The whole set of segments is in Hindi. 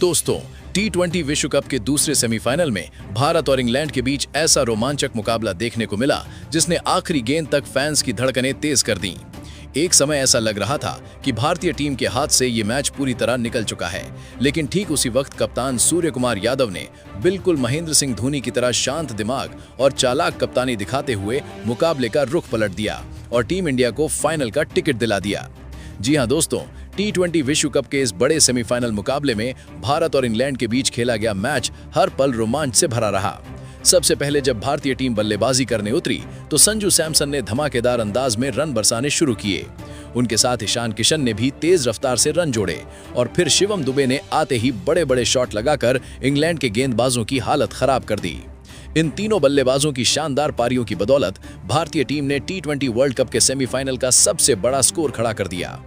दोस्तों, टी20 विश्व कप के दूसरे सेमीफाइनल में भारत और इंग्लैंड के बीच ऐसा रोमांचक मुकाबला देखने को मिला जिसने आखिरी गेंद तक फैंस की धड़कनें तेज कर दी। एक समय ऐसा लग रहा था कि भारतीय टीम के हाथ से ये मैच पूरी तरह निकल चुका है, लेकिन ठीक उसी वक्त कप्तान सूर्य कुमार यादव ने बिल्कुल महेंद्र सिंह धोनी की तरह शांत दिमाग और चालाक कप्तानी दिखाते हुए मुकाबले का रुख पलट दिया और टीम इंडिया को फाइनल का टिकट दिला दिया। जी हां दोस्तों, टी20 विश्व कप के इस बड़े सेमीफाइनल मुकाबले में भारत और इंग्लैंड के बीच खेला गया मैच हर पल रोमांच से भरा रहा। सबसे पहले जब भारतीय टीम बल्लेबाजी करने उतरी तो संजू सैमसन ने धमाकेदार अंदाज में रन बरसाने शुरू किए। उनके साथ ईशान किशन ने भी तेज रफ्तार से रन जोड़े और फिर शिवम दुबे ने आते ही बड़े बड़े शॉट लगाकर इंग्लैंड के गेंदबाजों की हालत खराब कर दी। इन तीनों बल्लेबाजों की शानदार पारियों की बदौलत भारतीय टीम ने टी20 वर्ल्ड कप के सेमीफाइनल का सबसे बड़ा स्कोर खड़ा कर दिया।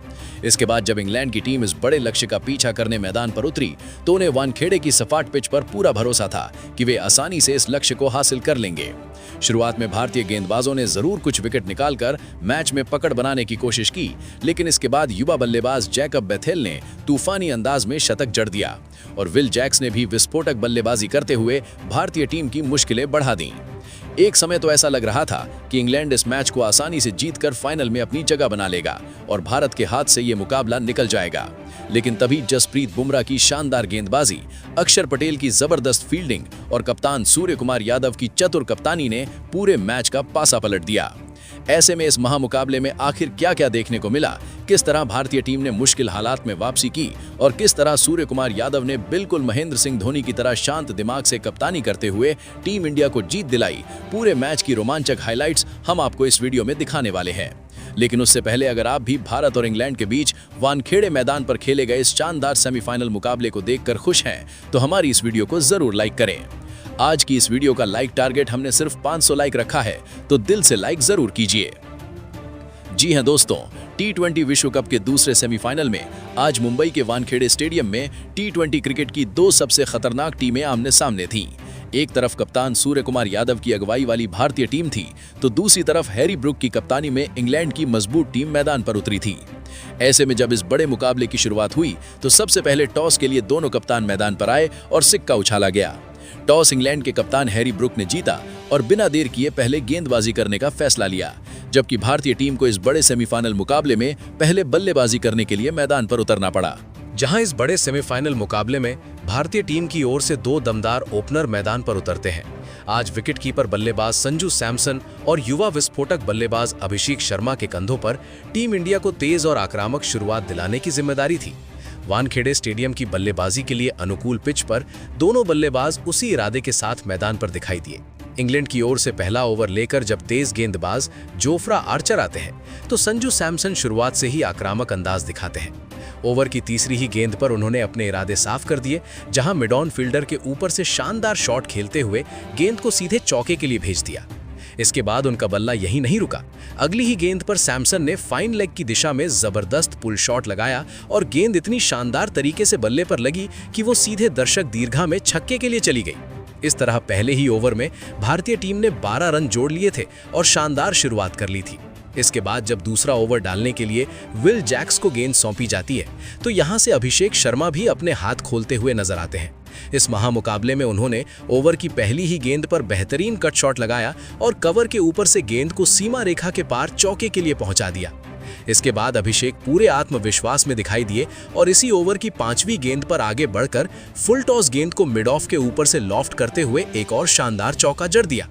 इसके बाद जब इंग्लैंड की टीम इस बड़े लक्ष्य का पीछा करने मैदान पर उतरी तो उन्हें वानखेड़े की सपाट पिच पर पूरा भरोसा था कि वे आसानी से इस लक्ष्य को हासिल कर लेंगे। शुरुआत में भारतीय गेंदबाजों ने जरूर कुछ विकेट निकालकर मैच में पकड़ बनाने की कोशिश की, लेकिन इसके बाद युवा बल्लेबाज जैकब बेथेल ने तूफानी अंदाज में शतक जड़ दिया और विल जैक्स ने भी विस्फोटक बल्लेबाजी करते हुए भारतीय टीम की मुश्किलें बढ़ा दी। एक समय तो ऐसा लग रहा था कि इंग्लैंड इस मैच को आसानी से जीतकर फाइनल में अपनी जगह बना लेगा और भारत के हाथ से ये मुकाबला निकल जाएगा, लेकिन तभी जसप्रीत बुमराह की शानदार गेंदबाजी, अक्षर पटेल की जबरदस्त फील्डिंग और कप्तान सूर्य कुमार यादव की चतुर कप्तानी ने पूरे मैच का पासा पलट दिया। ऐसे में इस महामुकाबले में आखिर क्या क्या देखने को मिला, किस तरह भारतीय टीम ने मुश्किल हालात में वापसी की और किस तरह सूर्य कुमार यादव ने बिल्कुल महेंद्र सिंह धोनी की तरह शांत दिमाग से कप्तानी करते हुए टीम इंडिया को जीत दिलाई, पूरे मैच की रोमांचक हाइलाइट्स हम आपको इस वीडियो में दिखाने वाले हैं। लेकिन उससे पहले अगर आप भी भारत और इंग्लैंड के बीच वानखेड़े मैदान पर खेले गए इस शानदार सेमीफाइनल मुकाबले को देखकर खुश हैं तो हमारी इस वीडियो को जरूर लाइक करें। आज की इस वीडियो का लाइक टारगेट हमने सिर्फ 500 लाइक रखा है, तो दिल से लाइक जरूर कीजिए। जी हां दोस्तों, टी20 विश्व कप के दूसरे सेमीफाइनल में आज मुंबई के वानखेड़े स्टेडियम में टी20 क्रिकेट की दो सबसे खतरनाक टीमें आमने सामने थीं। एक तरफ कप्तान सूर्य कुमार यादव की अगुवाई वाली भारतीय टीम थी तो दूसरी तरफ हैरी ब्रूक की कप्तानी में इंग्लैंड की मजबूत टीम मैदान पर उतरी थी। ऐसे में जब इस बड़े मुकाबले की शुरुआत हुई तो सबसे पहले टॉस के लिए दोनों कप्तान मैदान पर आए और सिक्का उछाला गया। टॉस इंग्लैंड के कप्तान हैरी ब्रूक ने जीता और बिना देर किए पहले गेंदबाजी करने का फैसला लिया, जबकि भारतीय टीम को इस बड़े सेमीफाइनल मुकाबले में पहले बल्लेबाजी करने के लिए मैदान पर उतरना पड़ा। जहां इस बड़े सेमीफाइनल मुकाबले में भारतीय टीम की ओर से दो दमदार ओपनर मैदान पर उतरते हैं। आज विकेटकीपर बल्लेबाज संजू सैमसन और युवा विस्फोटक बल्लेबाज अभिषेक शर्मा के कंधों पर टीम इंडिया को तेज और आक्रामक शुरुआत दिलाने की जिम्मेदारी थी। वानखेड़े स्टेडियम की बल्लेबाजी के लिए अनुकूल पिच पर दोनों बल्लेबाज उसी इरादे के साथ मैदान पर दिखाई दिए। इंग्लैंड की ओर से पहला ओवर लेकर जब तेज गेंदबाज जोफ्रा आर्चर आते हैं तो संजू सैमसन शुरुआत से ही आक्रामक अंदाज दिखाते हैं। ओवर की तीसरी ही गेंद पर उन्होंने अपने इरादे साफ कर दिए, जहां मिड ऑन फील्डर के ऊपर से शानदार शॉट खेलते हुए गेंद को सीधे चौके के लिए भेज दिया। इसके बाद उनका बल्ला यहीं नहीं रुका, अगली ही गेंद पर सैमसन ने फाइन लेग की दिशा में जबरदस्त पुल शॉट लगाया और गेंद इतनी शानदार तरीके से बल्ले पर लगी कि वो सीधे दर्शक दीर्घा में छक्के के लिए चली गई। इस तरह पहले ही ओवर में भारतीय टीम ने 12 रन जोड़ लिए थे और शानदार शुरुआत कर ली थी। इसके बाद जब दूसरा ओवर डालने के लिए विल जैक्स को गेंद सौंपी जाती है तो यहां से अभिषेक शर्मा भी अपने हाथ खोलते हुए नजर आते हैं। इस महामुकाबले में उन्होंने ओवर की पहली ही गेंद पर बेहतरीन कट शॉट लगाया और कवर के ऊपर से गेंद को सीमा रेखा के पार चौके के लिए पहुंचा दिया। इसके बाद अभिषेक पूरे आत्मविश्वास में दिखाई दिए और इसी ओवर की 5वीं गेंद पर आगे बढ़कर फुल टॉस गेंद को मिड ऑफ के ऊपर से लॉफ्ट करते हुए एक और शानदार चौका जड़ दिया।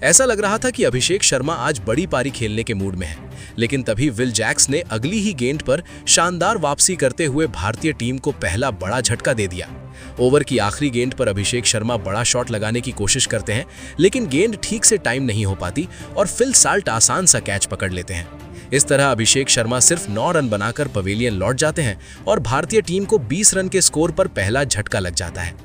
ऐसा लग रहा था कि अभिषेक शर्मा आज बड़ी पारी खेलने के मूड में है, लेकिन तभी विल जैक्स ने अगली ही गेंद पर शानदार वापसी करते हुए भारतीय टीम को पहला बड़ा झटका दे दिया। ओवर की आखिरी गेंद पर अभिषेक शर्मा बड़ा शॉट लगाने की कोशिश करते हैं, लेकिन गेंद ठीक से टाइम नहीं हो पाती और फिल साल्ट आसान सा कैच पकड़ लेते हैं। इस तरह अभिषेक शर्मा सिर्फ 9 रन बनाकर पवेलियन लौट जाते हैं और भारतीय टीम को 20 रन के स्कोर पर पहला झटका लग जाता है।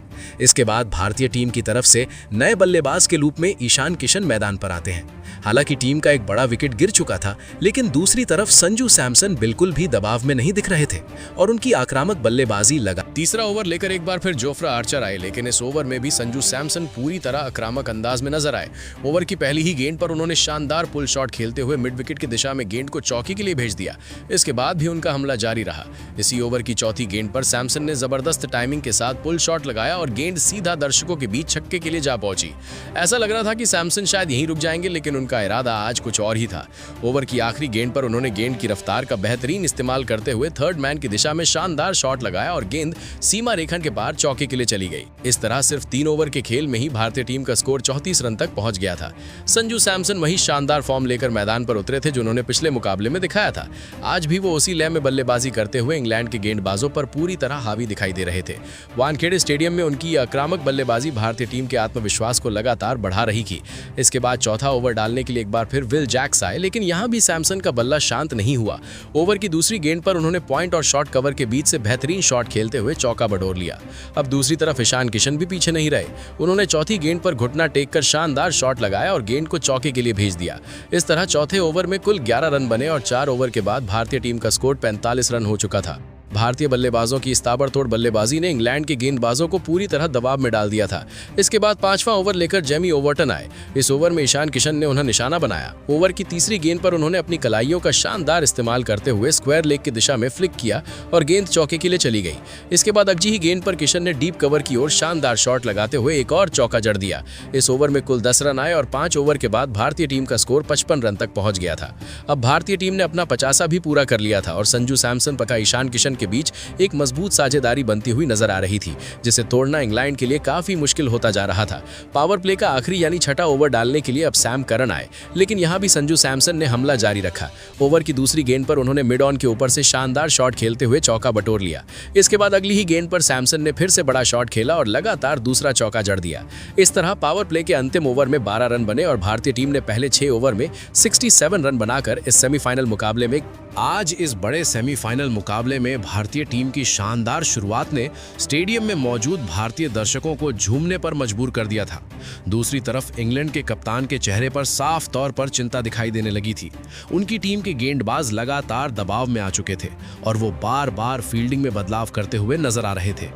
इसके बाद भारतीय टीम की तरफ से नए बल्लेबाज के रूप में ईशान किशन मैदान पर आते हैं। हालांकि टीम का एक बड़ा विकेट गिर चुका था, लेकिन दूसरी तरफ संजू सैमसन बिल्कुल भी दबाव में नहीं दिख रहे थे और उनकी आक्रामक बल्लेबाजी लगा। तीसरा ओवर लेकर एक बार फिर जोफ्रा आर्चर आए, लेकिन इस ओवर में भी संजू सैमसन पूरी तरह आक्रामक अंदाज में नजर आए। ओवर की पहली ही गेंद पर उन्होंने शानदार पुल शॉट खेलते हुए मिड विकेट की दिशा में गेंद को चौकी के लिए भेज दिया। इसके बाद भी उनका हमला जारी रहा। इसी ओवर की चौथी गेंद पर सैमसन ने जबरदस्त टाइमिंग के साथ पुल शॉट लगाया और गेंद सीधा दर्शकों के बीच छक्के के लिए जा पहुंची। ऐसा लग रहा था कि सैमसन शायद यहीं रुक जाएंगे, लेकिन उनका इरादा आज कुछ और ही था। ओवर की आखिरी गेंद पर उन्होंने गेंद की रफ्तार का बेहतरीन इस्तेमाल करते हुए थर्ड मैन की दिशा में शानदार शॉट लगाया और गेंद सीमा रेखा के पार चौके के लिए चली गई। इस तरह सिर्फ 3 ओवर के खेल में ही भारतीय टीम का स्कोर 34 रन तक पहुंच गया था। संजू सैमसन वही शानदार फॉर्म लेकर मैदान पर उतरे थे जो उन्होंने पिछले मुकाबले में दिखाया था। आज भी वो उसी लय में बल्लेबाजी करते हुए इंग्लैंड के गेंदबाजों पर पूरी तरह हावी दिखाई दे रहे थे। वानखेड़े स्टेडियम में उनकी आक्रामक बल्लेबाजी भारतीय टीम के आत्मविश्वास को लगातार बढ़ा रही थी। इसके बाद चौथा ओवर डालने के लिए एक बार फिर विल जैक्स आए, लेकिन यहां भी सैमसन का बल्ला शांत नहीं हुआ। ओवर की दूसरी गेंद पर उन्होंने पॉइंट और शॉर्ट कवर के बीच से बेहतरीन शॉट खेलते हुए चौका बटोर लिया। अब दूसरी तरफ ईशान किशन भी पीछे नहीं रहे। उन्होंने चौथी गेंद पर घुटना टेक कर शानदार शॉट लगाया और गेंद को चौके के लिए भेज दिया। इस तरह चौथे ओवर में कुल 11 रन बने और 4 ओवर के बाद भारतीय टीम का स्कोर 45 रन हो चुका था। भारतीय बल्लेबाजों की इस ताबड़तोड़ बल्लेबाजी ने इंग्लैंड के गेंदबाजों को पूरी तरह दबाव में डाल दिया था। इसके बाद 5वां ओवर लेकर जेमी ओवर्टन आए। इस ओवर में ईशान किशन ने उन्हें निशाना बनाया। ओवर की तीसरी गेंद पर उन्होंने अपनी कलाइयों का शानदार इस्तेमाल करते हुए स्क्वायर लेग की दिशा में फ्लिक किया और गेंद चौके के लिए चली गई। इसके बाद अगजी ही गेंद पर किशन ने डीप कवर की ओर शानदार शॉट लगाते हुए एक और चौका जड़ दिया। इस ओवर में कुल 10 रन आए और 5 ओवर के बाद भारतीय टीम का स्कोर 55 रन तक पहुंच गया था। अब भारतीय टीम ने अपना 50वां भी पूरा कर लिया था और संजू सैमसन पका ईशान किशन के बीच एक मजबूत साझेदारी बनती हुई नजर आ रही थी, जिसे तोड़ना इंग्लैंड के लिए काफी मुश्किल होता जा रहा था। पावर प्ले का आखिरी यानी छठा ओवर डालने के लिए अब सैम करन आए, लेकिन यहां भी संजू सैमसन ने हमला जारी रखा। ओवर की दूसरी गेंद पर उन्होंने मिड ऑन के ऊपर से शानदार शॉट खेलते हुए चौका बटोर लिया। इसके बाद अगली ही गेंद पर सैमसन ने फिर से बड़ा शॉट खेला और लगातार दूसरा चौका जड़ दिया। इस तरह पावर प्ले के अंतिम ओवर में 12 रन बने और भारतीय टीम ने पहले 6 ओवर में 67 रन बनाकर इस सेमीफाइनल मुकाबले में आज इस बड़े सेमीफाइनल मुकाबले में भारतीय टीम की शानदार शुरुआत ने स्टेडियम में मौजूद भारतीय दर्शकों को झूमने पर मजबूर कर दिया था। दूसरी तरफ इंग्लैंड के कप्तान के चेहरे पर साफ तौर पर चिंता दिखाई देने लगी थी। उनकी टीम के गेंदबाज लगातार दबाव में आ चुके थे और वो बार-बार फील्डिंग में बदलाव करते हुए नजर आ रहे थे।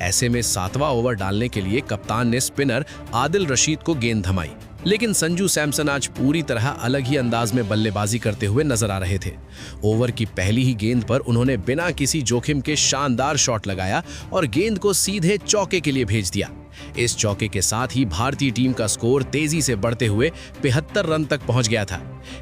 ऐसे में 7वां ओवर डालने के लिए कप्तान ने स्पिनर आदिल रशीद को गेंद थमाई, लेकिन संजू सैमसन आज पूरी तरह अलग ही अंदाज में बल्लेबाजी करते हुए नजर आ रहे थे। ओवर की पहली ही गेंद पर उन्होंने बिना किसी जोखिम के शानदार शॉट लगाया और गेंद को सीधे चौके के लिए भेज दिया। इस चौके के साथ ही भारतीय टीम का स्कोर तेजी से बढ़ते हुए 75 रन तक पहुंच गया था।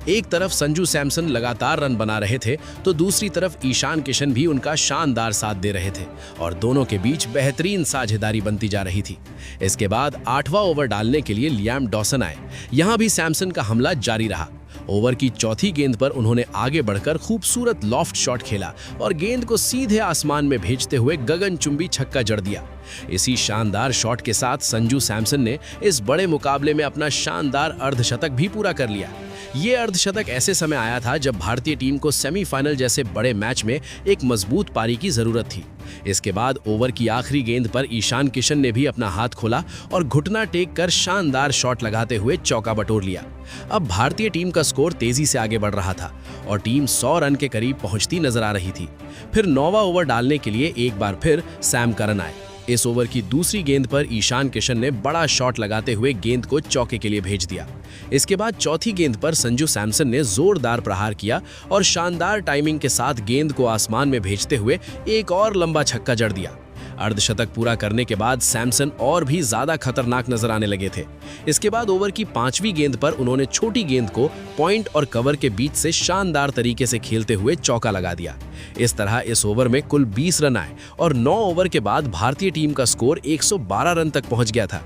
एक तरफ संजू सैमसन लगातार रन बना रहे थे, तो दूसरी तरफ ईशान किशन भी उनका शानदार साथ दे रहे थे और दोनों के बीच बेहतरीन साझेदारी बनती जा रही थी। इसके बाद 8वां ओवर डालने के लिए लियाम डॉसन आए। यहां भी सैमसन का हमला जारी रहा। ओवर की चौथी गेंद पर उन्होंने आगे बढ़कर खूबसूरत लॉफ्ट शॉट खेला और गेंद को सीधे आसमान में भेजते हुए गगनचुंबी छक्का जड़ दिया। इसी शानदार शॉट के साथ संजू सैमसन ने इस बड़े मुकाबले में अपना शानदार अर्धशतक भी पूरा कर लिया। ये अर्धशतक ऐसे समय आया था जब भारतीय टीम को सेमीफाइनल जैसे बड़े मैच में एक मजबूत पारी की जरूरत थी। इसके बाद ओवर की आखिरी गेंद पर ईशान किशन ने भी अपना हाथ खोला और घुटना टेक कर शानदार शॉट लगाते हुए चौका बटोर लिया। अब भारतीय टीम का स्कोर तेजी से आगे बढ़ रहा था और टीम 100 रन के करीब पहुंचती नजर आ रही थी। फिर 9वां ओवर डालने के लिए एक बार फिर सैम करन आए। इस ओवर की दूसरी गेंद पर ईशान किशन ने बड़ा शॉट लगाते हुए गेंद को चौके के लिए भेज दिया। इसके बाद चौथी गेंद पर संजू सैमसन ने जोरदार प्रहार किया और शानदार टाइमिंग के साथ गेंद को आसमान में भेजते हुए एक और लंबा छक्का जड़ दिया। अर्धशतक पूरा करने के बाद सैमसन और भी ज्यादा खतरनाक नजर आने लगे थे। इसके बाद ओवर की 5वीं गेंद पर उन्होंने छोटी गेंद को पॉइंट और कवर के बीच से शानदार तरीके से खेलते हुए चौका लगा दिया। इस तरह इस ओवर में कुल 20 रन आए और 9 ओवर के बाद भारतीय टीम का स्कोर 112 रन तक पहुंच गया था।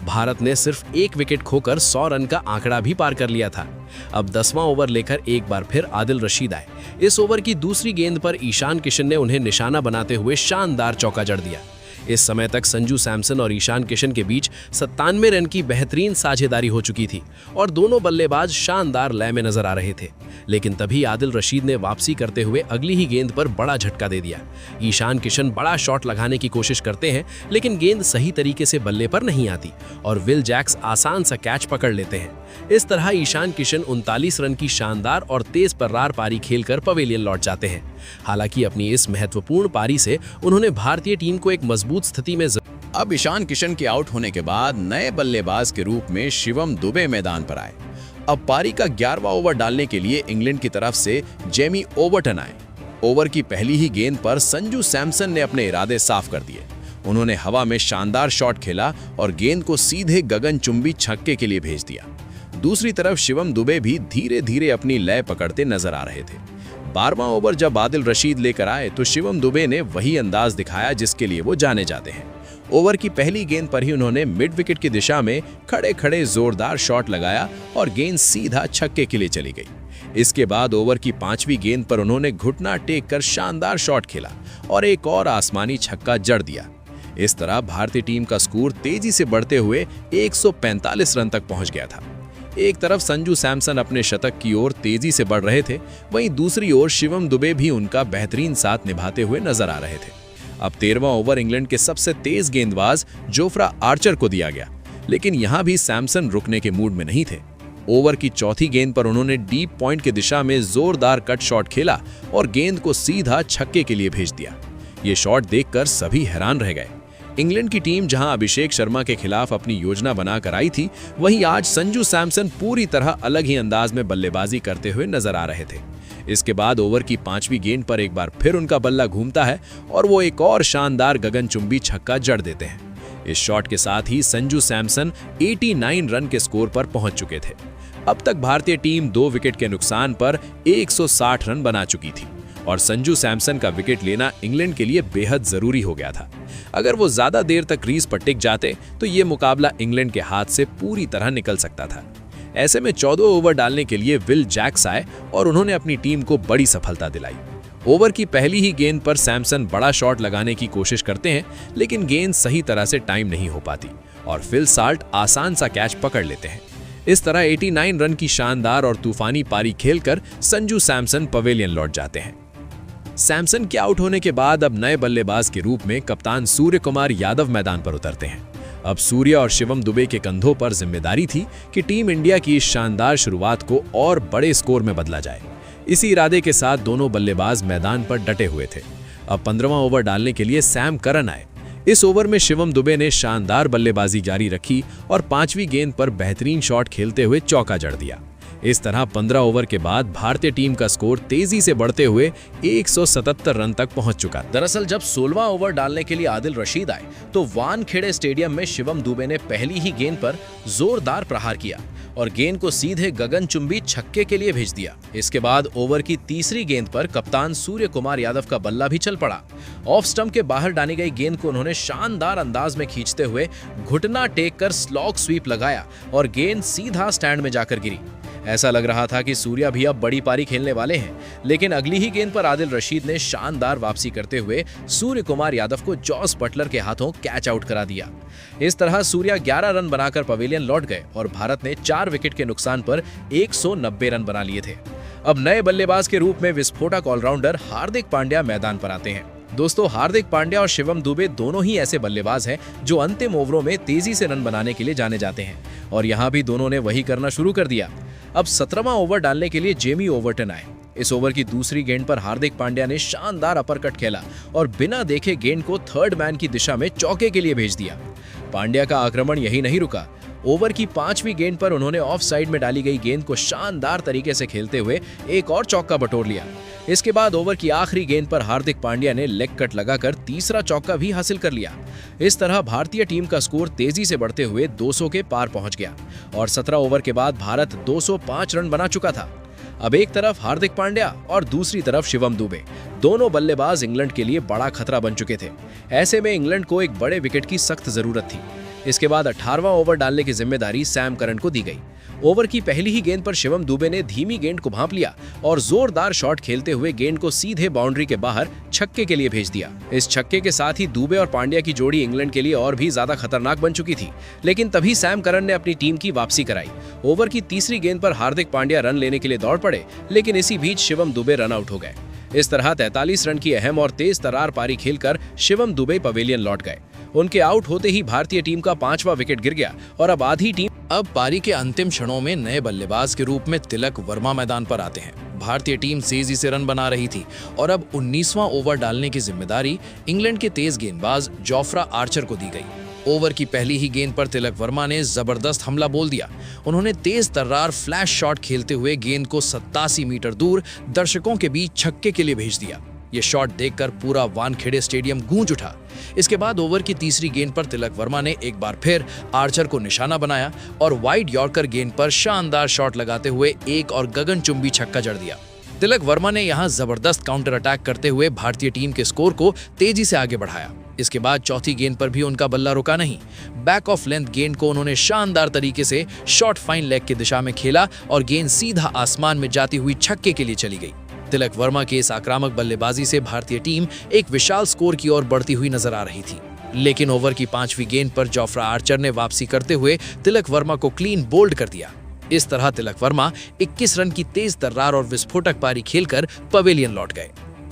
भारत ने सिर्फ 1 विकेट खोकर 100 रन का आंकड़ा भी पार कर लिया था। अब 10वां ओवर लेकर एक बार फिर आदिल रशीद आए। इस ओवर की दूसरी गेंद पर ईशान किशन ने उन्हें निशाना बनाते हुए शानदार चौका जड़ दिया। इस समय तक संजू सैमसन और ईशान किशन के बीच 97 रन की बेहतरीन साझेदारी हो चुकी थी और दोनों बल्लेबाज शानदार लय में नजर आ रहे थे। लेकिन तभी आदिल रशीद ने वापसी करते हुए अगली ही गेंद पर बड़ा झटका दे दिया। ईशान किशन बड़ा शॉट लगाने की कोशिश करते हैं, लेकिन गेंद सही तरीके से बल्ले पर नहीं आती और विल जैक्स आसान सा कैच पकड़ लेते हैं। इस तरह ईशान किशन 39 रन की शानदार और तेज पर्रार पारी खेलकर पवेलियन लौट जाते हैं। हालांकि अपनी इस महत्वपूर्ण पारी से उन्होंने भारतीय टीम को एक मजबूत स्थिति में अब ईशान किशन के आउट होने के बाद नए बल्लेबाज के रूप में शिवम दुबे मैदान पर आए। अब पारी का 11वां ओवर डालने के लिए इंग्लैंड की तरफ से जेमी ओवरटन आए। ओवर की पहली ही गेंद पर संजू सैमसन ने अपने इरादे साफ कर दिए। उन्होंने हवा में शानदार शॉट खेला और गेंद को सीधे गगनचुंबी छक्के के लिए भेज दिया। दूसरी तरफ शिवम दुबे भी धीरे धीरे अपनी लय पकड़ते नजर आ रहे थे। 12वां ओवर जब आदिल रशीद लेकर आए तो शिवम दुबे ने वही अंदाज दिखाया जिसके लिए वो जाने जाते हैं। ओवर की पहली गेंद पर ही उन्होंने मिड विकेट की दिशा में खड़े खड़े जोरदार शॉट लगाया और गेंद सीधा छक्के के लिए चली गई। इसके बाद ओवर की 5वीं गेंद पर उन्होंने घुटना टेक कर शानदार शॉट खेला और एक और आसमानी छक्का जड़ दिया। इस तरह भारतीय टीम का स्कोर तेजी से बढ़ते हुए 145 रन तक पहुंच गया था। एक तरफ संजू सैमसन अपने शतक की ओर तेजी से बढ़ रहे थे, वहीं दूसरी ओर शिवम दुबे भी उनका बेहतरीन साथ निभाते हुए नजर आ रहे थे। अब 13वां ओवर इंग्लैंड के सबसे तेज गेंदबाज जोफ्रा आर्चर को दिया गया, लेकिन यहां भी सैमसन रुकने के मूड में नहीं थे। ओवर की चौथी गेंद पर उन्होंने डीप पॉइंट की दिशा में जोरदार कट शॉट खेला और गेंद को सीधा छक्के के लिए भेज दिया। ये शॉट देखकर सभी हैरान रह गए। इंग्लैंड की टीम जहां अभिषेक शर्मा के खिलाफ अपनी योजना बनाकर आई थी, वहीं आज संजू सैमसन पूरी तरह अलग ही अंदाज में बल्लेबाजी करते हुए नजर आ रहे थे। इसके बाद ओवर की 5वीं गेंद पर एक बार फिर उनका बल्ला घूमता है और वो एक और शानदार गगनचुंबी छक्का जड़ देते हैं। इस शॉट के साथ ही संजू सैमसन 89 रन के स्कोर पर पहुंच चुके थे। अब तक भारतीय टीम 2 विकेट के नुकसान पर 160 रन बना चुकी थी और संजू सैमसन का विकेट लेना इंग्लैंड के लिए बेहद जरूरी हो गया था। अगर वो ज्यादा देर तक क्रीज पर टिक जाते तो ये मुकाबला इंग्लैंड के हाथ से पूरी तरह निकल सकता था। ऐसे में 14 ओवर डालने के लिए विल जैक्स आए और उन्होंने अपनी टीम को बड़ी सफलता दिलाई। ओवर की पहली ही गेंद पर सैमसन बड़ा शॉट लगाने की कोशिश करते हैं, लेकिन गेंद सही तरह से टाइम नहीं हो पाती और फिल साल्ट आसान सा कैच पकड़ लेते हैं। इस तरह 89 रन की शानदार और तूफानी पारी खेलकर संजू सैमसन पवेलियन लौट जाते हैं। सैमसन के आउट होने के बाद अब नए बल्लेबाज के रूप में कप्तान सूर्य कुमार यादव मैदान पर उतरते हैं। अब सूर्य और शिवम दुबे के कंधों पर जिम्मेदारी थी कि टीम इंडिया की इस शानदार शुरुआत को और बड़े स्कोर में बदला जाए। इसी इरादे के साथ दोनों बल्लेबाज मैदान पर डटे हुए थे। अब 15वां ओवर डालने के लिए सैम करन आए। इस ओवर में शिवम दुबे ने शानदार बल्लेबाजी जारी रखी और 5वीं गेंद पर बेहतरीन शॉट खेलते हुए चौका जड़ दिया। इस तरह 15 ओवर के बाद भारतीय टीम का स्कोर तेजी से बढ़ते हुए 177 रन तक पहुंच चुका। दरअसल जब 16वां ओवर डालने के लिए आदिल रशीद आए तो वानखेड़े स्टेडियम में शिवम दुबे ने पहली ही गेंद पर जोरदार प्रहार किया और गेंद को सीधे गगनचुंबी छक्के के लिए भेज दिया। इसके बाद ओवर की तीसरी गेंद पर कप्तान सूर्य कुमार यादव का बल्ला भी चल पड़ा। ऑफ स्टंप के बाहर डाली गई गेंद को उन्होंने शानदार अंदाज में खींचते हुए घुटना टेक कर स्लॉग स्वीप लगाया और गेंद सीधा स्टैंड में जाकर गिरी। ऐसा लग रहा था कि सूर्या भी अब बड़ी पारी खेलने वाले हैं, लेकिन अगली ही गेंद पर आदिल रशीद ने शानदार वापसी करते हुए सूर्य कुमार यादव को जॉस बटलर के हाथों कैच आउट करा दिया। इस तरह सूर्या 11 रन बनाकर पवेलियन लौट गए और भारत ने 4 विकेट के नुकसान पर 190 रन बना लिए थे। अब नए बल्लेबाज के रूप में विस्फोटक ऑलराउंडर हार्दिक पांड्या मैदान पर आते हैं। दोस्तों, हार्दिक पांड्या और शिवम दुबे दोनों ही ऐसे बल्लेबाज हैं जो अंतिम ओवरों में तेजी से रन बनाने के लिए जाने जाते हैं और यहाँ भी दोनों ने वही करना शुरू कर दिया। अब 17वां ओवर डालने के लिए जेमी ओवरटन आए। इस ओवर की दूसरी गेंद पर हार्दिक पांड्या ने शानदार अपरकट खेला और बिना देखे गेंद को थर्ड मैन की दिशा में चौके के लिए भेज दिया। पांड्या का आक्रमण यही नहीं रुका। ओवर की 5वीं गेंद पर उन्होंने ऑफ साइड में डाली गई गेंद को शानदार तरीके से खेलते हुए एक और चौका बटोर लिया। इसके बाद ओवर की आखिरी गेंद पर हार्दिक पांड्या ने लेग कट लगाकर तीसरा चौका भी हासिल कर लिया। इस तरह भारतीय टीम का स्कोर तेजी से बढ़ते हुए 200 के पार पहुंच गया और 17 ओवर के बाद भारत 205 रन बना चुका था। अब एक तरफ हार्दिक पांड्या और दूसरी तरफ शिवम दुबे, दोनों बल्लेबाज इंग्लैंड के लिए बड़ा खतरा बन चुके थे। ऐसे में इंग्लैंड को एक बड़े विकेट की सख्त जरूरत थी। इसके बाद 18वां ओवर डालने की जिम्मेदारी सैम करन को दी गई ओवर की पहली ही गेंद पर शिवम दुबे ने धीमी गेंद को भांप लिया और जोरदार शॉट खेलते हुए गेंद को सीधे बाउंड्री के बाहर छक्के के लिए भेज दिया। इस छक्के के साथ ही दुबे और पांड्या की जोड़ी इंग्लैंड के लिए और भी ज्यादा खतरनाक बन चुकी थी, लेकिन तभी सैम करन ने अपनी टीम की वापसी कराई। ओवर की तीसरी गेंद पर हार्दिक पांड्या रन लेने के लिए दौड़ पड़े, लेकिन इसी बीच शिवम दुबे रन आउट हो गए। इस तरह 43 रन की अहम और तेज तर्रार पारी खेलकर शिवम दुबे पवेलियन लौट गए। उनके आउट होते ही भारतीय टीम का 5वां विकेट गिर गया और अब आधी टीम। अब पारी के अंतिम क्षणों में नए बल्लेबाज के रूप में तिलक वर्मा मैदान पर आते हैं। भारतीय टीम तेजी से रन बना रही थी और अब 19वां ओवर डालने की जिम्मेदारी इंग्लैंड के तेज गेंदबाज जोफ्रा आर्चर को दी गई। ओवर की पहली ही गेंद पर तिलक वर्मा ने जबरदस्त हमला बोल दिया। उन्होंने तेज तर्रार फ्लैश शॉट खेलते हुए गेंद को 87 मीटर दूर दर्शकों के बीच छक्के के लिए भेज दिया। ये शॉट देखकर पूरा वानखेड़े स्टेडियम गूंज उठा। इसके बाद ओवर की तीसरी गेंद पर तिलक वर्मा ने एक बार फिर आर्चर को निशाना बनाया और वाइड यॉर्कर गेंद पर शानदार शॉट लगाते हुए एक और गगनचुंबी छक्का जड़ दिया। तिलक वर्मा ने यहां जबरदस्त काउंटर अटैक करते हुए भारतीय टीम के स्कोर को तेजी से आगे बढ़ाया। इसके बाद चौथी गेंद पर भी उनका बल्ला रुका नहीं। बैक ऑफ लेंथ गेंद को उन्होंने शानदार तरीके से शॉर्ट फाइन लेग की दिशा में खेला और गेंद सीधा आसमान में जाती हुई छक्के के लिए चली गई। तिलक वर्मा के इस आक्रामक बल्लेबाजी से भारतीय टीम एक विशाल स्कोर की ओर बढ़ती हुई नजर आ रही थी, लेकिन ओवर की 5वीं गेंद पर जोफ्रा आर्चर ने वापसी करते हुए तिलक वर्मा को क्लीन बोल्ड कर दिया। इस तरह तिलक वर्मा 21 रन की तेज तर्रार और विस्फोटक पारी खेलकर पवेलियन लौट गए।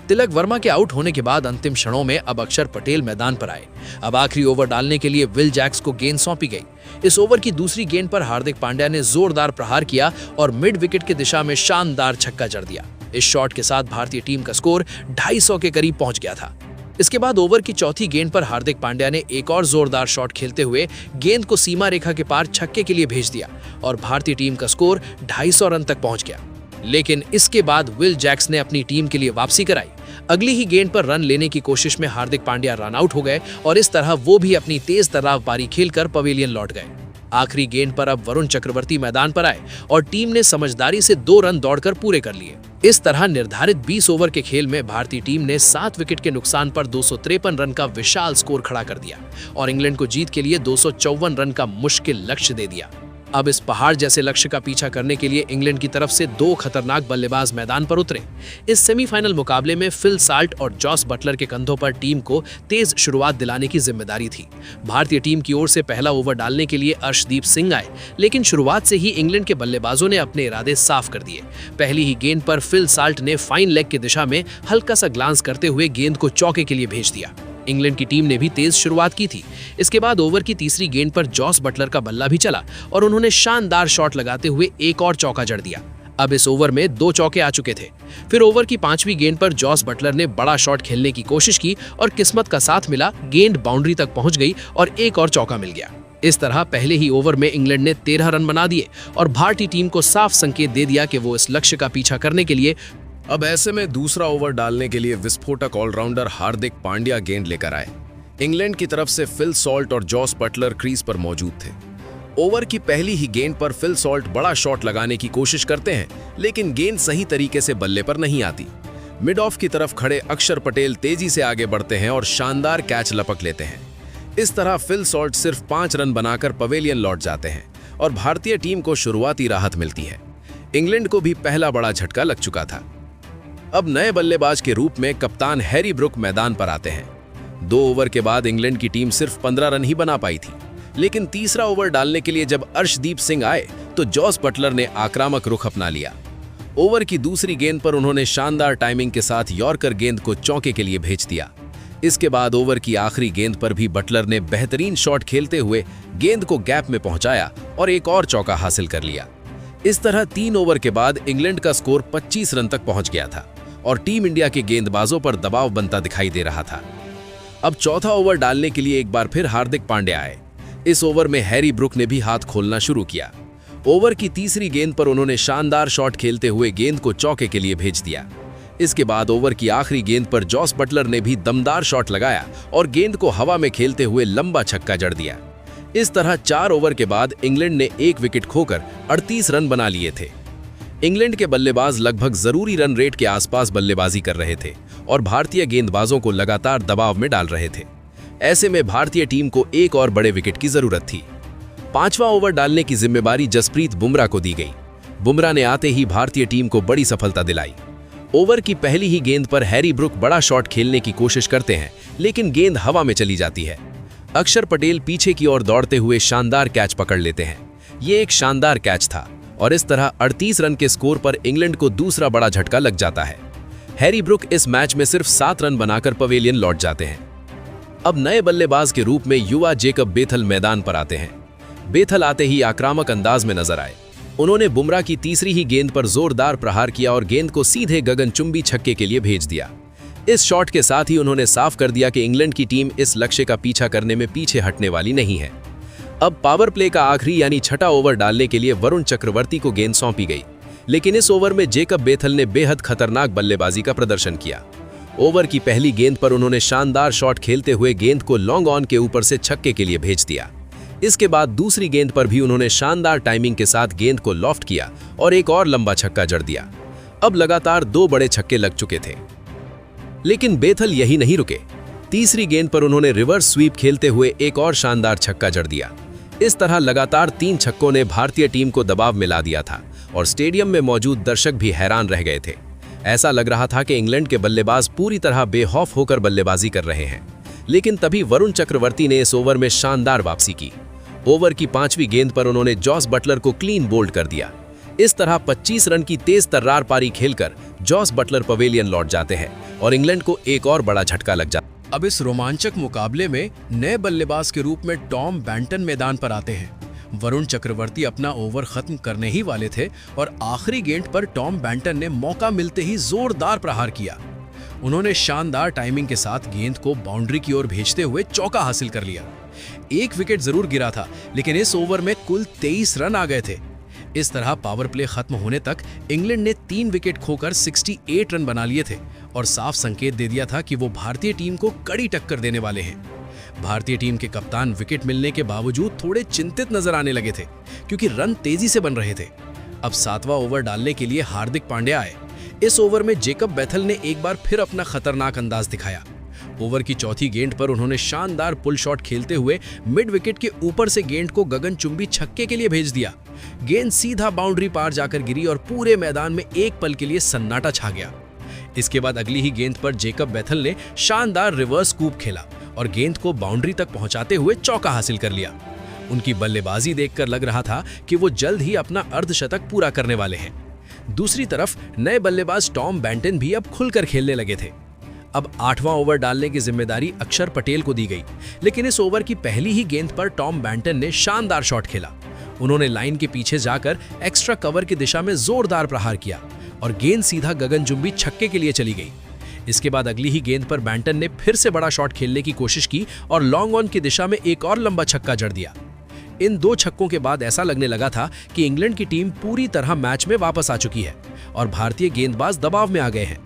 तिलक वर्मा के आउट होने के बाद अंतिम क्षणों में अब अक्षर पटेल मैदान पर आए। अब आखिरी ओवर डालने के लिए विल जैक्स को गेंद सौंपी गई। इस ओवर की दूसरी गेंद पर हार्दिक पांड्या ने जोरदार प्रहार किया और मिड विकेट की दिशा में शानदार छक्का जड़ दिया। इस शॉट के साथ भारतीय टीम का स्कोर 250 के करीब पहुंच गया था। इसके बाद ओवर की चौथी गेंद पर हार्दिक पांड्या ने एक और जोरदार शॉट खेलते हुए गेंद को सीमा रेखा के पार छक्के के लिए भेज दिया और भारतीय टीम का स्कोर 250 रन तक पहुंच गया। लेकिन इसके बाद विल जैक्स ने अपनी टीम के लिए वापसी कराई। अगली ही गेंद पर रन लेने की कोशिश में हार्दिक पांड्या रन आउट हो गए और इस तरह वो भी अपनी तेज तर्रार पारी खेलकर पवेलियन लौट गए। आखिरी गेंद पर अब वरुण चक्रवर्ती मैदान पर आए और टीम ने समझदारी से 2 रन दौड़कर पूरे कर लिए। इस तरह निर्धारित 20 ओवर के खेल में भारतीय टीम ने 7 विकेट के नुकसान पर 253 रन का विशाल स्कोर खड़ा कर दिया और इंग्लैंड को जीत के लिए 254 रन का मुश्किल लक्ष्य दे दिया। अब इस पहाड़ जैसे लक्ष्य का पीछा करने के लिए इंग्लैंड की तरफ से 2 खतरनाक बल्लेबाज मैदान पर उतरे। इस सेमीफाइनल मुकाबले में फिल साल्ट और जॉस बटलर के कंधों पर टीम को तेज शुरुआत दिलाने की जिम्मेदारी थी। भारतीय टीम की ओर से पहला ओवर डालने के लिए अर्शदीप सिंह आए, लेकिन शुरुआत से ही इंग्लैंड के बल्लेबाजों ने अपने इरादे साफ कर दिए। पहली ही गेंद पर फिल साल्ट ने फाइन लेग की दिशा में हल्का सा ग्लांस करते हुए गेंद को चौके के लिए भेज दिया। इंग्लैंड की टीम ने भी तेज शुरुआत की थी। इसके बाद ओवर की तीसरी गेंद पर जॉस बटलर का बल्ला भी चला और उन्होंने शानदार शॉट लगाते हुए एक और चौका जड़ दिया। अब इस ओवर में 2 चौके आ चुके थे। फिर ओवर की 5वीं गेंद पर जॉस बटलर ने बड़ा शॉट खेलने की कोशिश की और किस्मत का साथ मिला, गेंद बाउंड्री तक पहुंच गई और एक और चौका मिल गया। इस तरह पहले ही ओवर में इंग्लैंड ने 13 रन बना दिए और भारतीय टीम को साफ संकेत दे दिया कि वो इस लक्ष्य का पीछा करने के लिए। अब ऐसे में दूसरा ओवर डालने के लिए विस्फोटक ऑलराउंडर हार्दिक पांड्या गेंद लेकर आए। इंग्लैंड की तरफ से फिल सॉल्ट और जॉस बटलर क्रीज पर मौजूद थे। ओवर की पहली ही गेंद पर फिल सॉल्ट बड़ा शॉट लगाने की कोशिश करते हैं, लेकिन गेंद सही तरीके से बल्ले पर नहीं आती। मिड ऑफ की तरफ खड़े अक्षर पटेल तेजी से आगे बढ़ते हैं और शानदार कैच लपक लेते हैं। इस तरह फिल सॉल्ट सिर्फ 5 रन बनाकर पवेलियन लौट जाते हैं और भारतीय टीम को शुरुआती राहत मिलती है। इंग्लैंड को भी पहला बड़ा झटका लग चुका था। अब नए बल्लेबाज के रूप में कप्तान हैरी ब्रुक मैदान पर आते हैं। 2 ओवर के बाद इंग्लैंड की टीम सिर्फ 15 रन ही बना पाई थी, लेकिन तीसरा ओवर डालने के लिए जब अर्शदीप सिंह आए तो जॉस बटलर ने आक्रामक रुख अपना लिया। ओवर की दूसरी गेंद पर उन्होंने शानदार टाइमिंग के साथ यॉर्कर गेंद को चौके के लिए भेज दिया। इसके बाद ओवर की आखिरी गेंद पर भी बटलर ने बेहतरीन शॉट खेलते हुए गेंद को गैप में पहुंचाया और एक और चौका हासिल कर लिया। इस तरह 3 ओवर के बाद इंग्लैंड का स्कोर 25 रन तक पहुंच गया था और टीम इंडिया के गेंदबाजों पर दबाव बनता दिखाई दे रहा था। अब चौथा ओवर डालने के लिए एक बार फिर हार्दिक पांड्या आए। इस ओवर में हैरी ब्रुक ने भी हाथ खोलना शुरू किया। ओवर की तीसरी गेंद पर उन्होंने शानदार शॉट खेलते हुए गेंद को चौके के लिए भेज दिया। इसके बाद ओवर की आखिरी गेंद पर जॉस बटलर ने भी दमदार शॉट लगाया और गेंद को हवा में खेलते हुए लंबा छक्का जड़ दिया। इस तरह 4 ओवर के बाद इंग्लैंड ने 1 विकेट खोकर 38 रन बना लिए थे। इंग्लैंड के बल्लेबाज लगभग जरूरी रन रेट के आसपास बल्लेबाजी कर रहे थे और भारतीय गेंदबाजों को लगातार दबाव में डाल रहे थे। ऐसे में भारतीय टीम को एक और बड़े विकेट की जरूरत थी। 5वां ओवर डालने की जिम्मेदारी जसप्रीत बुमराह को दी गई। बुमराह ने आते ही भारतीय टीम को बड़ी सफलता दिलाई। ओवर की पहली ही गेंद पर हैरी ब्रुक बड़ा शॉट खेलने की कोशिश करते हैं, लेकिन गेंद हवा में चली जाती है। अक्षर पटेल पीछे की ओर दौड़ते हुए शानदार कैच पकड़ लेते हैं। ये एक शानदार कैच था और इस तरह 38 रन के स्कोर पर इंग्लैंड को दूसरा बड़ा झटका लग जाता है। हैरी ब्रुक इस मैच में सिर्फ 7 रन बनाकर पवेलियन लौट जाते हैं। अब नए बल्लेबाज के रूप में युवा जेकब बेथल मैदान पर आते हैं। बेथल आते ही आक्रामक अंदाज में नजर आए। उन्होंने बुमराह की तीसरी ही गेंद पर जोरदार प्रहार किया और गेंद को सीधे गगनचुंबी छक्के के लिए भेज दिया। इस शॉट के साथ ही उन्होंने साफ कर दिया कि इंग्लैंड की टीम इस लक्ष्य का पीछा करने में पीछे हटने वाली नहीं है। अब पावर प्ले का आखिरी यानी छठा ओवर डालने के लिए वरुण चक्रवर्ती को गेंद सौंपी गई, लेकिन इस ओवर में जेकब बेथल ने बेहद खतरनाक बल्लेबाजी का प्रदर्शन किया। ओवर की पहली गेंद पर उन्होंने शानदार शॉट खेलते हुए गेंद को लॉन्ग ऑन के ऊपर से छक्के के लिए भेज दिया। इसके बाद दूसरी गेंद पर भी उन्होंने शानदार टाइमिंग के साथ गेंद को लॉफ्ट किया और एक और लंबा छक्का जड़ दिया। अब लगातार 2 बड़े छक्के लग चुके थे, लेकिन बेथल यही नहीं रुके। तीसरी गेंद पर उन्होंने रिवर्स स्वीप खेलते हुए एक और शानदार छक्का जड़ दिया। इस तरह लगातार 3 छक्कों ने भारतीय टीम को दबाव में ला दिया था और स्टेडियम में मौजूद दर्शक भी हैरान रह गए थे। ऐसा लग रहा था कि इंग्लैंड के बल्लेबाज पूरी तरह बेखौफ होकर बल्लेबाजी कर रहे हैं। लेकिन तभी वरुण चक्रवर्ती ने इस ओवर में शानदार वापसी की। ओवर की 5वीं गेंद पर उन्होंने जॉस बटलर को क्लीन बोल्ड कर दिया। इस तरह 25 रन की तेज तर्रार पारी खेलकर जॉस बटलर पवेलियन लौट जाते हैं और इंग्लैंड को एक और बड़ा झटका लग जाता है। अब इस रोमांचक मुकाबले में नए बल्लेबाज के रूप में टॉम बैंटन मैदान पर आते हैं। वरुण चक्रवर्ती अपना ओवर खत्म करने ही वाले थे और आखिरी गेंद पर टॉम बैंटन ने मौका मिलते ही जोरदार प्रहार किया। उन्होंने शानदार टाइमिंग के साथ गेंद को बाउंड्री की ओर भेजते हुए चौका हासिल कर लिया। एक विकेट जरूर गिरा था, लेकिन इस ओवर में कुल 23 रन आ गए थे। इस तरह पावर प्ले खत्म होने तक इंग्लैंड ने 3 विकेट खोकर 68 रन बना लिए थे और साफ संकेत दे दिया था कि वो भारतीय टीम को कड़ी टक्कर देने वाले हैं। भारतीय टीम के कप्तान विकेट मिलने के बावजूद थोड़े चिंतित नजर आने लगे थे, क्योंकि रन तेजी से बन रहे थे। अब 7वां ओवर डालने के लिए हार्दिक पांड्या आए। इस ओवर में जेकब बेथल ने एक बार फिर अपना खतरनाक अंदाज दिखाया। ओवर की चौथी गेंद पर उन्होंने शानदार पुल शॉट खेलते हुए मिड विकेट के ऊपर से गेंद को गगनचुंबी छक्के के लिए भेज दिया। गेंद सीधा बाउंड्री पार जाकर गिरी और पूरे मैदान में एक पल के लिए सन्नाटा छा गया। इसके बाद अगली ही गेंद पर जेकब बेथल ने शानदार रिवर्स स्कूप खेला और गेंद को बाउंड्री तक पहुंचाते हुए चौका हासिल कर लिया। उनकी बल्लेबाजी देखकर लग रहा था कि वो जल्द ही अपना अर्धशतक पूरा करने वाले हैं। दूसरी तरफ नए बल्लेबाज टॉम बैंटन भी अब खुलकर खेलने लगे थे। अब 8वां ओवर डालने की जिम्मेदारी अक्षर पटेल को दी गई, लेकिन इस ओवर की पहली ही गेंद पर टॉम बैंटन ने शानदार शॉट खेला। उन्होंने लाइन के पीछे जाकर एक्स्ट्रा कवर की दिशा में जोरदार प्रहार किया और गेंद सीधा गगनचुंबी छक्के के लिए चली गई। इसके बाद अगली ही गेंद पर बैंटन ने फिर से बड़ा शॉट खेलने की कोशिश की और लॉन्ग ऑन की दिशा में एक और लंबा छक्का जड़ दिया। इन 2 छक्कों के बाद ऐसा लगने लगा था कि इंग्लैंड की टीम पूरी तरह मैच में वापस आ चुकी है और भारतीय गेंदबाज दबाव में आ गए हैं।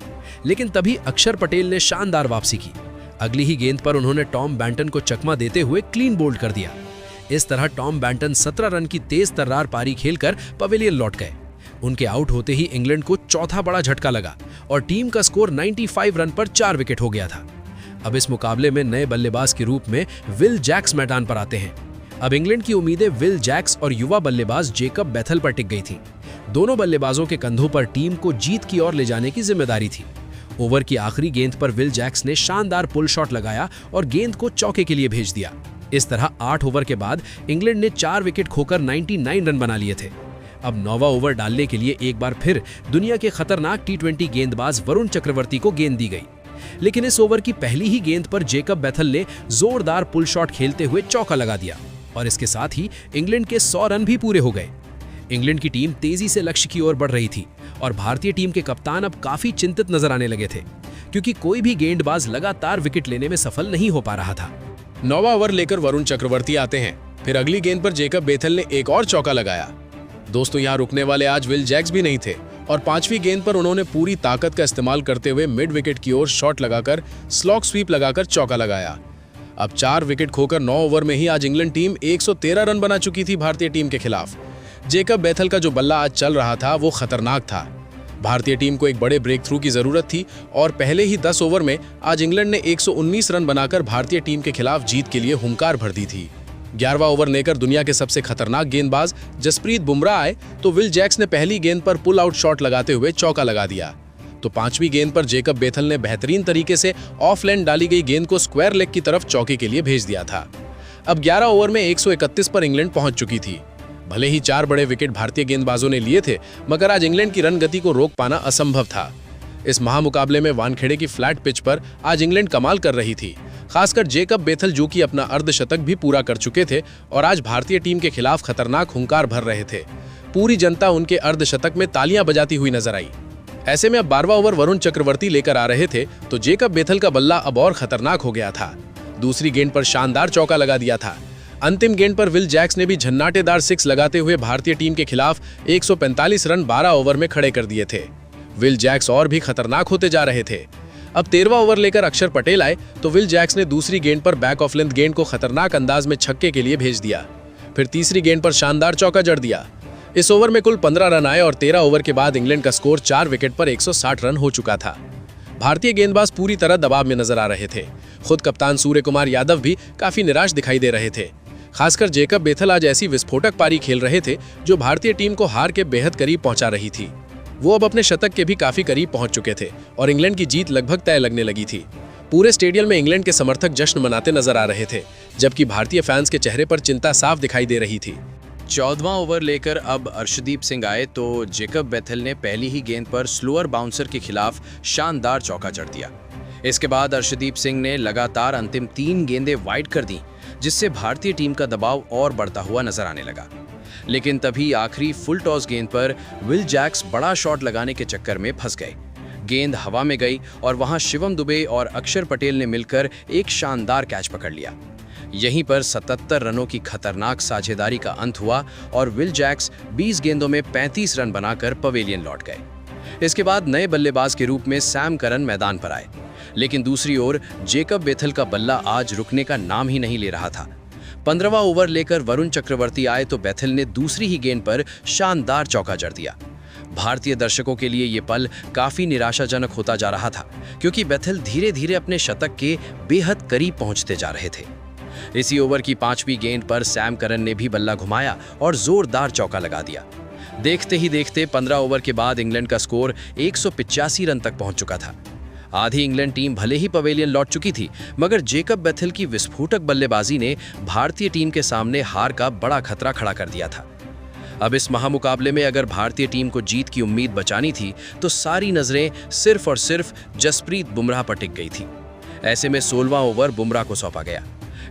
लेकिन तभी अक्षर पटेल ने शानदार वापसी की। अगली ही गेंद पर उन्होंने टॉम बैंटन को चकमा देते हुए क्लीन बोल्ड कर दिया। इस तरह टॉम बैंटन 17 रन की तेज तर्रार पारी खेलकर पवेलियन लौट गए। उनके आउट होते ही इंग्लैंड को चौथा बड़ा झटका लगा और टीम का स्कोर 95 रन पर 4 विकेट हो गया था। अब इस मुकाबले में नए बल्लेबाज के रूप में विल जैक्स मैदान पर आते हैं। अब इंग्लैंड की उम्मीदें विल जैक्स और युवा बल्लेबाज जेकब बेथल पर टिक गई थी। दोनों बल्लेबाजों के कंधों पर टीम को जीत की ओर ले जाने की जिम्मेदारी थी। ओवर की आखिरी गेंद पर विल जैक्स ने शानदार पुल शॉट लगाया और गेंद को चौके के लिए भेज दिया। इस तरह 8 ओवर के बाद इंग्लैंड ने 4 विकेट खोकर 99 रन बना लिए थे। अब 9वां ओवर डालने के लिए एक बार फिर दुनिया के खतरनाक T20 गेंदबाज वरुण चक्रवर्ती को गेंद दी गई, लेकिन इस ओवर की पहली ही गेंद पर जेकब बेथल ने जोरदार पुल शॉट खेलते हुए चौका लगा दिया और इसके साथ ही इंग्लैंड के 100 रन भी पूरे हो गए। इंग्लैंड की टीम तेजी से लक्ष्य की ओर बढ़ रही थी और भारतीय टीम के कप्तान अब काफी चिंतित नजर आने लगे थे, क्योंकि कोई भी गेंदबाज लगातार विकेट लेने में सफल नहीं हो पा रहा था। 9वां ओवर लेकर वरुण चक्रवर्ती आते हैं। फिर अगली गेंद पर जेकब बेथल ने एक और चौका लगाया। दोस्तों, यहाँ रुकने वाले आज विल जैक्स भी नहीं थे और 5वीं गेंद पर उन्होंने पूरी ताकत का इस्तेमाल करते हुए मिड विकेट की ओर शॉट लगाकर स्लॉग स्वीप लगाकर चौका लगाया। अब 4 विकेट खोकर 9 ओवर में ही आज इंग्लैंड टीम 113 रन बना चुकी थी भारतीय टीम के खिलाफ। जेकब बेथल का जो बल्ला आज चल रहा था वो खतरनाक था। भारतीय टीम को एक बड़े ब्रेक थ्रू की जरूरत थी और पहले ही 10 ओवर में आज इंग्लैंड ने 119 रन बनाकर भारतीय टीम के खिलाफ जीत के लिए हुंकार भर दी थी। 11वां ओवर लेकर दुनिया के सबसे खतरनाक गेंदबाज जसप्रीत बुमराह आए तो विल जैक्स ने पहली गेंद पर पुल आउट शॉट लगाते हुए चौका लगा दिया। तो 5वीं गेंद पर जेकब बेथल ने बेहतरीन तरीके से ऑफ लेन डाली गई गेंद को स्क्वायर लेग की तरफ चौके के लिए भेज दिया था। अब 11 ओवर में 131 पर इंग्लैंड पहुंच चुकी थी। भले ही 4 बड़े विकेट भारतीय गेंदबाजों ने लिए थे, मगर आज इंग्लैंड की रन गति को रोक पाना असंभव था। इस महामुकाबले में वानखेड़े की फ्लैट पिच पर आज इंग्लैंड कमाल कर रही थी, खासकर जेकब बेथल जो कि अपना अर्धशतक भी पूरा कर चुके थे और आज भारतीय टीम के खिलाफ खतरनाक हुंकार भर रहे थे। पूरी जनता उनके अर्धशतक में तालियां बजाती हुई नजर आई। ऐसे में अब 12वां ओवर वरुण चक्रवर्ती लेकर आ रहे थे तो जेकब बेथल का बल्ला अब और खतरनाक हो गया था। दूसरी गेंद पर शानदार चौका लगा दिया था। अंतिम गेंद पर विल जैक्स ने भी झन्नाटेदार 6 लगाते हुए भारतीय टीम के खिलाफ 145 रन 12 ओवर में खड़े कर दिए थे। विल जैक्स और भी खतरनाक होते जा रहे थे। अब 13वां ओवर लेकर अक्षर पटेल आए तो विल जैक्स ने दूसरी गेंद पर बैक ऑफ लेंथ गेंद को खतरनाक अंदाज में छक्के के लिए भेज दिया। फिर तीसरी गेंद पर शानदार चौका जड़ दिया। इस ओवर में कुल 15 रन आए और 13 ओवर के बाद इंग्लैंड का स्कोर 4 विकेट पर 160 रन हो चुका था। भारतीय गेंदबाज पूरी तरह दबाव में नजर आ रहे थे। खुद कप्तान सूर्य कुमार यादव भी काफी निराश दिखाई दे रहे थे। खासकर जेकब बेथल आज ऐसी विस्फोटक पारी खेल रहे थे जो भारतीय टीम को हार के बेहद करीब पहुंचा रही थी। वो अब अपने शतक के भी काफी करीब पहुंच चुके थे और इंग्लैंड की जीत लगभग तय लगने लगी थी। पूरे स्टेडियम में इंग्लैंड के समर्थक जश्न मनाते नजर आ रहे थे, जबकि भारतीय फैंस के चेहरे पर चिंता साफ दिखाई दे रही थी। 14वां ओवर लेकर अब अर्शदीप सिंह आए तो जेकब बेथल ने पहली ही गेंद पर स्लोअर बाउंसर के खिलाफ शानदार चौका जड़ दिया। इसके बाद अर्शदीप सिंह ने लगातार अंतिम 3 गेंदें वाइड कर दी, जिससे भारतीय टीम का दबाव और बढ़ता हुआ नजर आने लगा। लेकिन तभी आखिरी फुल टॉस गेंद पर विल जैक्स बड़ा शॉट लगाने के चक्कर में फंस गए। गेंद हवा में गई और वहां शिवम दुबे और अक्षर पटेल ने मिलकर एक शानदार कैच पकड़ लिया। यहीं पर 77 रनों की खतरनाक साझेदारी का अंत हुआ और विल जैक्स 20 गेंदों में 35 रन बनाकर पवेलियन लौट गए। इसके बाद नए बल्लेबाज के रूप में सैम करन मैदान पर आए, लेकिन दूसरी ओर जेकब बेथल का बल्ला आज रुकने का नाम ही नहीं ले रहा था। 15वां ओवर लेकर वरुण चक्रवर्ती आए तो बेथल ने दूसरी ही गेंद पर शानदार चौका जड़ दिया। भारतीय दर्शकों के लिए ये पल काफी निराशाजनक होता जा रहा था, क्योंकि बेथल धीरे धीरे अपने शतक के बेहद करीब पहुंचते जा रहे थे। इसी ओवर की 5वीं गेंद पर सैम करन ने भी बल्ला घुमाया और जोरदार चौका लगा दिया। देखते ही देखते 15 ओवर के बाद इंग्लैंड का स्कोर 185 रन तक पहुंच चुका था। आधी इंग्लैंड टीम भले ही पवेलियन लौट चुकी थी, मगर जेकब बेथल की विस्फोटक बल्लेबाजी ने भारतीय टीम के सामने हार का बड़ा खतरा खड़ा कर दिया था। अब इस महामुकाबले में अगर भारतीय टीम को जीत की उम्मीद बचानी थी तो सारी नजरें सिर्फ और सिर्फ जसप्रीत बुमराह पर टिक गई थी। ऐसे में 16वां ओवर बुमराह को सौंपा गया।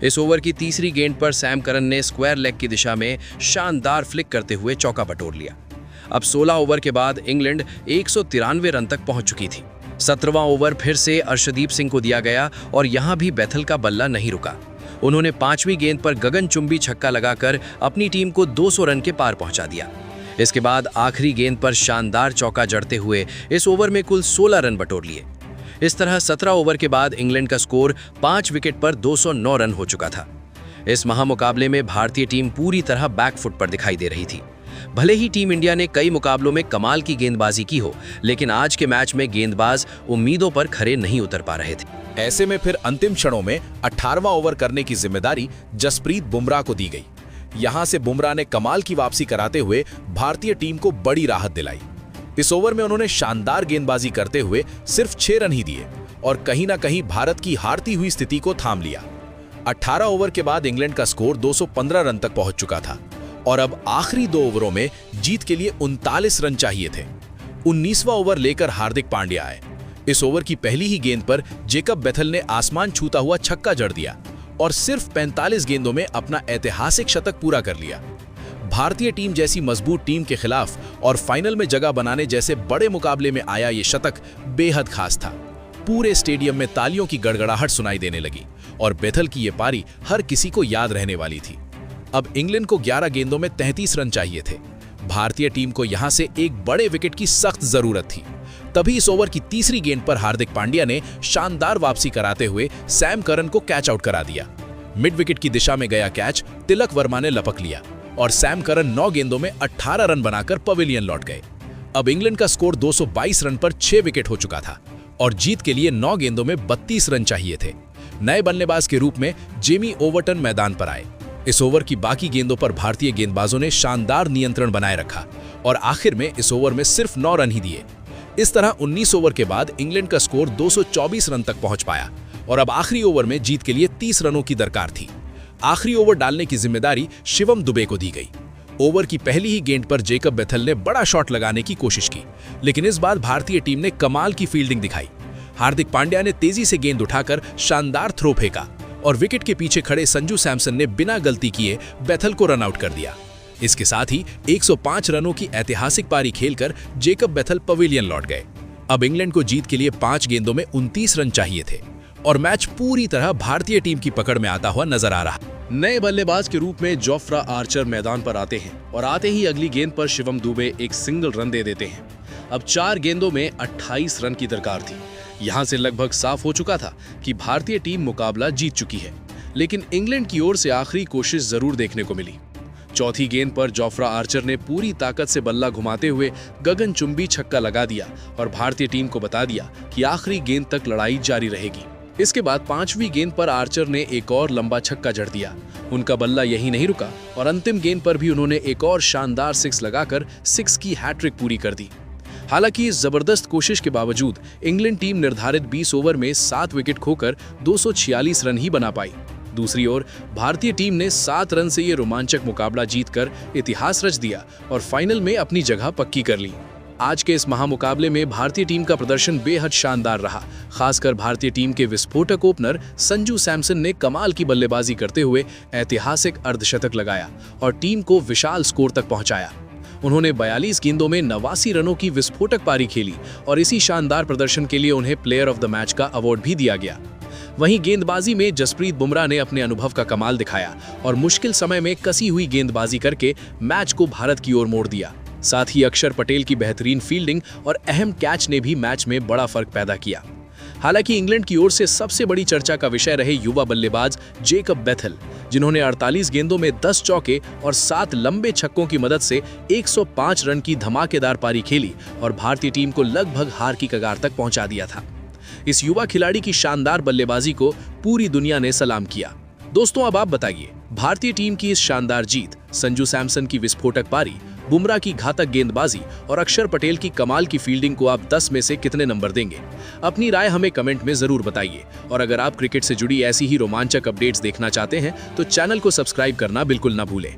इस ओवर की तीसरी गेंद पर सैम करन ने स्क्वायर लेग की दिशा में शानदार फ्लिक करते हुए चौका बटोर लिया। अब 16 ओवर के बाद इंग्लैंड 193 रन तक पहुंच चुकी थी। 17वां ओवर फिर से अर्शदीप सिंह को दिया गया और यहां भी बेथल का बल्ला नहीं रुका। उन्होंने 5वीं गेंद पर गगनचुंबी छक्का लगाकर अपनी टीम को 200 रन के पार पहुंचा दिया। इसके बाद आखिरी गेंद पर शानदार चौका जड़ते हुए इस ओवर में कुल 16 रन बटोर लिए। इस तरह 17 ओवर के बाद इंग्लैंड का स्कोर 5 विकेट पर 209 रन हो चुका था। इस महामुकाबले में भारतीय टीम पूरी तरह बैकफुट पर दिखाई दे रही थी। भले ही टीम इंडिया ने कई मुकाबलों में कमाल की गेंदबाजी की हो, लेकिन आज के मैच में गेंदबाज उम्मीदों पर खरे नहीं उतर पा रहे थे। ऐसे में फिर अंतिम क्षणों में 18वां ओवर करने की जिम्मेदारी जसप्रीत बुमराह को दी गई। यहां से बुमराह ने कमाल की वापसी कराते हुए भारतीय टीम को बड़ी राहत दिलाई। इस ओवर में उन्होंने शानदार गेंदबाजी करते हुए सिर्फ 6 रन ही दिए और कहीं ना कहीं भारत की हारती हुई स्थिति को थाम लिया। 18 ओवर के बाद इंग्लैंड का स्कोर 215 रन तक पहुंच चुका था और अब आखिरी 2 ओवरों में जीत के लिए 39 रन चाहिए थे। 19वां ओवर लेकर हार्दिक पांड्या आए। इस ओवर की पहली ही गेंद पर जेकब बेथल ने आसमान छूता हुआ छक्का जड़ दिया और सिर्फ 45 गेंदों में अपना ऐतिहासिक शतक पूरा कर लिया। भारतीय टीम जैसी मजबूत टीम के खिलाफ और फाइनल में जगह बनाने जैसे बड़े मुकाबले में आया ये शतक बेहद खास था। पूरे स्टेडियम में तालियों की गड़गड़ाहट सुनाई देने लगी और बेथल की ये पारी हर किसी को याद रहने वाली थी। अब इंग्लैंड को 11 गेंदों में 33 रन चाहिए थे। भारतीय टीम को यहां से एक बड़े विकेट की सख्त जरूरत थी। तभी इस ओवर की तीसरी गेंद पर हार्दिक पांड्या ने शानदार वापसी कराते हुए सैम करन को कैच आउट करा दिया। मिड विकेट की दिशा में गया कैच तिलक वर्मा ने लपक लिया और सैम करन 9 गेंदों में 18 रन बनाकर पवेलियन लौट गए। अब इंग्लैंड का स्कोर 222 रन पर 6 विकेट हो चुका था और जीत के लिए 9 गेंदों में 32 रन चाहिए थे। नए बल्लेबाज के रूप में जेमी ओवर्टन मैदान पर आए। इस ओवर की बाकी गेंदों पर भारतीय गेंदबाजों ने शानदार नियंत्रण बनाए रखा और आखिर में इस ओवर में सिर्फ 9 रन ही दिए। इस तरह 19 ओवर के बाद इंग्लैंड का स्कोर 224 रन तक पहुंच पाया और अब आखिरी ओवर में जीत के लिए 30 रनों की दरकार थी। आखिरी ओवर डालने की जिम्मेदारी शिवम दुबे को दी गई। ओवर की पहली ही गेंद पर जेकब बेथल ने बड़ा शॉट लगाने की कोशिश की, लेकिन इस बार भारतीय टीम ने कमाल की फील्डिंग दिखाई। हार्दिक पांड्या ने तेजी से गेंद उठाकर शानदार थ्रो फेंका और विकेट के पीछे खड़े संजू सैमसन ने बिना गलती किए बेथल को रन आउट कर दिया। इसके साथ ही 105 रनों की ऐतिहासिक पारी खेलकर जेकब बेथल पवेलियन लौट गए। अब इंग्लैंड को जीत के लिए 5 गेंदों में 29 रन चाहिए थे और मैच पूरी तरह भारतीय टीम की पकड़ में आता हुआ नजर आ रहा। नए बल्लेबाज के रूप में जोफ्रा आर्चर मैदान पर आते हैं और आते ही अगली गेंद पर शिवम दुबे एक सिंगल रन दे देते हैं। अब 4 गेंदों में 28 रन की दरकार थी। यहां से लगभग साफ हो चुका था कि भारतीय टीम मुकाबला जीत चुकी है, लेकिन इंग्लैंड की ओर से आखिरी कोशिश जरूर देखने को मिली। चौथी गेंद पर जोफ्रा आर्चर ने पूरी ताकत से बल्ला घुमाते हुए गगनचुंबी छक्का लगा दिया और भारतीय टीम को बता दिया कि आखिरी गेंद तक लड़ाई जारी रहेगी। इसके बाद 5वीं गेंद पर आर्चर ने एक और लंबा छक्का जड़ दिया। उनका बल्ला यहीं नहीं रुका और अंतिम गेंद पर भी उन्होंने एक और शानदार 6 लगाकर 6 की हैट्रिक पूरी कर दी। हालांकि इस जबरदस्त कोशिश के बावजूद इंग्लैंड टीम निर्धारित 20 ओवर में 7 विकेट खोकर 246 रन ही बना पाई। दूसरी ओर भारतीय टीम ने 7 रन से ये रोमांचक मुकाबला जीतकर इतिहास रच दिया और फाइनल में अपनी जगह पक्की कर ली। आज के इस महामुकाबले में भारतीय टीम का प्रदर्शन बेहद शानदार रहा। खासकर भारतीय टीम के विस्फोटक ओपनर संजू सैमसन ने कमाल की बल्लेबाजी करते हुए ऐतिहासिक अर्धशतक लगाया और टीम को विशाल स्कोर तक पहुंचाया। उन्होंने 42 गेंदों में 89 रनों की विस्फोटक पारी खेली और इसी शानदार प्रदर्शन के लिए उन्हें प्लेयर ऑफ द मैच का अवार्ड भी दिया गया। वहीं गेंदबाजी में जसप्रीत बुमराह ने अपने अनुभव का कमाल दिखाया और मुश्किल समय में कसी हुई गेंदबाजी करके मैच को भारत की ओर मोड़ दिया। साथ ही अक्षर पटेल की बेहतरीन फील्डिंग और अहम कैच ने भी मैच में बड़ा फर्क पैदा किया। हालांकि इंग्लैंड की ओर से सबसे बड़ी चर्चा का विषय रहे युवा बल्लेबाज जेकब बेथल, जिन्होंने 48 गेंदों में 10 चौके और 7 लंबे छक्कों की मदद से 105 रन की धमाकेदार पारी खेली और भारतीय टीम को लगभग हार की कगार तक पहुंचा दिया था। इस युवा खिलाड़ी की शानदार बल्लेबाजी को पूरी दुनिया ने सलाम किया। दोस्तों, अब आप बताइए, भारतीय टीम की इस शानदार जीत, संजू सैमसन की विस्फोटक पारी, बुमराह की घातक गेंदबाजी और अक्षर पटेल की कमाल की फील्डिंग को आप 10 में से कितने नंबर देंगे? अपनी राय हमें कमेंट में जरूर बताइए और अगर आप क्रिकेट से जुड़ी ऐसी ही रोमांचक अपडेट्स देखना चाहते हैं तो चैनल को सब्सक्राइब करना बिल्कुल ना भूलें।